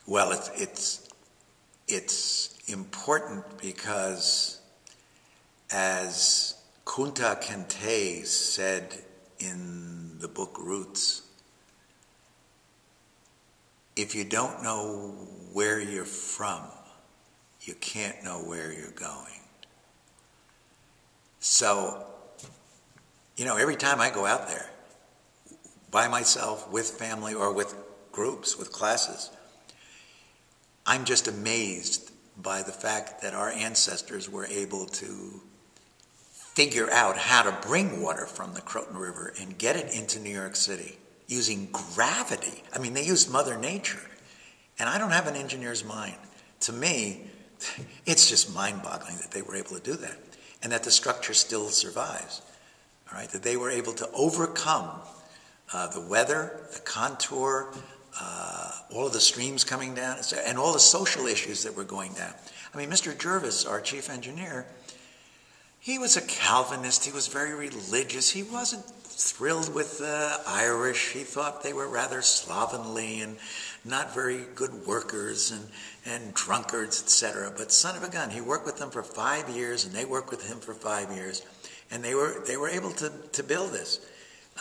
Well, it's important because, as Kunta Kinte said in the book Roots, if you don't know where you're from, you can't know where you're going. So, every time I go out there, by myself, with family, or with groups, with classes, I'm just amazed by the fact that our ancestors were able to figure out how to bring water from the Croton River and get it into New York City using gravity. I mean, they used Mother Nature. And I don't have an engineer's mind. To me, it's just mind-boggling that they were able to do that, and that the structure still survives. All right, that they were able to overcome the weather, the contour, all of the streams coming down, and all the social issues that were going down. I mean, Mr. Jervis, our chief engineer, he was a Calvinist. He was very religious. He wasn't thrilled with the Irish. He thought they were rather slovenly and not very good workers and drunkards, etc. But son of a gun, he worked with them for 5 years, and they worked with him for 5 years, and they were able to build this.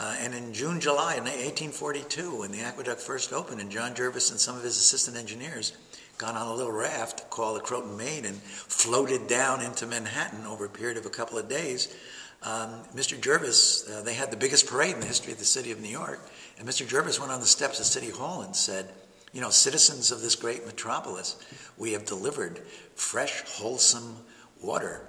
And in June, July in 1842, when the aqueduct first opened, and John Jervis and some of his assistant engineers got on a little raft called the Croton Maid and floated down into Manhattan over a period of a couple of days. Mr. Jervis, they had the biggest parade in the history of the city of New York, and Mr. Jervis went on the steps of City Hall and said, citizens of this great metropolis, we have delivered fresh, wholesome water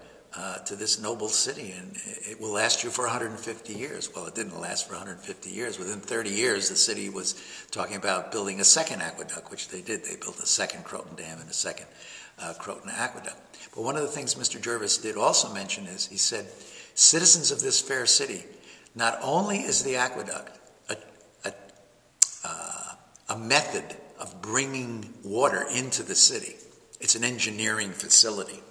to this noble city, and it will last you for 150 years. Well, it didn't last for 150 years. Within 30 years, the city was talking about building a second aqueduct, which they did. They built a second Croton Dam and a second Croton Aqueduct. But one of the things Mr. Jervis did also mention is, he said, citizens of this fair city, not only is the aqueduct a method of bringing water into the city, it's an engineering facility,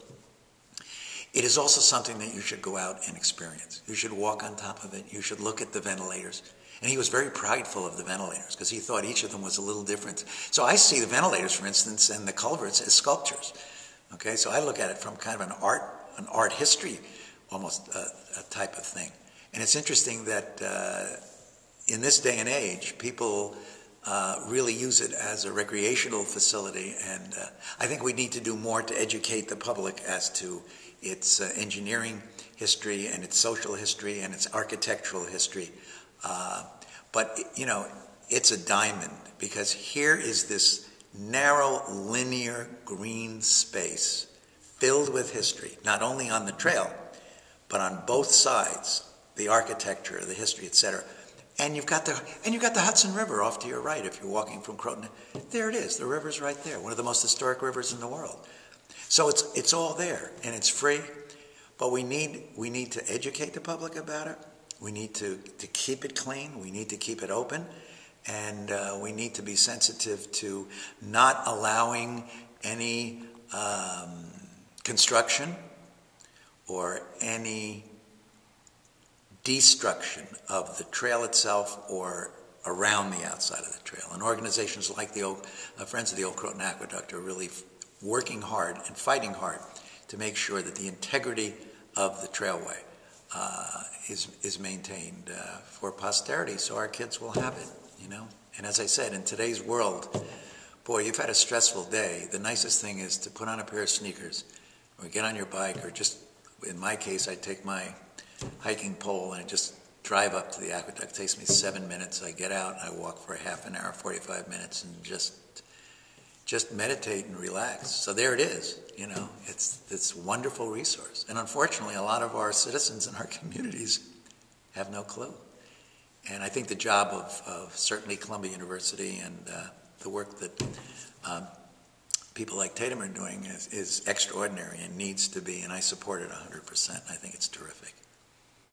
it is also something that you should go out and experience. You should walk on top of it. You should look at the ventilators. And he was very prideful of the ventilators because he thought each of them was a little different. So I see the ventilators, for instance, and the culverts as sculptures. Okay, so I look at it from kind of an art history, almost a type of thing. And it's interesting that in this day and age, people really use it as a recreational facility. And I think we need to do more to educate the public as to its engineering history and its social history and its architectural history. But, it's a diamond, because here is this narrow, linear, green space filled with history, not only on the trail, but on both sides, the architecture, the history, etc. And you've got the Hudson River off to your right if you're walking from Croton. There it is. The river's right there, one of the most historic rivers in the world. So it's all there, and it's free, but we need to educate the public about it. We need to keep it clean. We need to keep it open, and we need to be sensitive to not allowing any construction or any destruction of the trail itself or around the outside of the trail. And organizations like the Friends of the Old Croton Aqueduct are really working hard and fighting hard to make sure that the integrity of the trailway is maintained for posterity, so our kids will have it, And as I said, in today's world, boy, you've had a stressful day. The nicest thing is to put on a pair of sneakers or get on your bike, or just, in my case, I take my hiking pole and just drive up to the aqueduct. It takes me 7 minutes. I get out and I walk for a half an hour, 45 minutes, and just meditate and relax. So there it is, it's this wonderful resource. And unfortunately, a lot of our citizens in our communities have no clue. And I think the job of certainly Columbia University and the work that people like Tatum are doing is extraordinary and needs to be, and I support it 100%. I think it's terrific.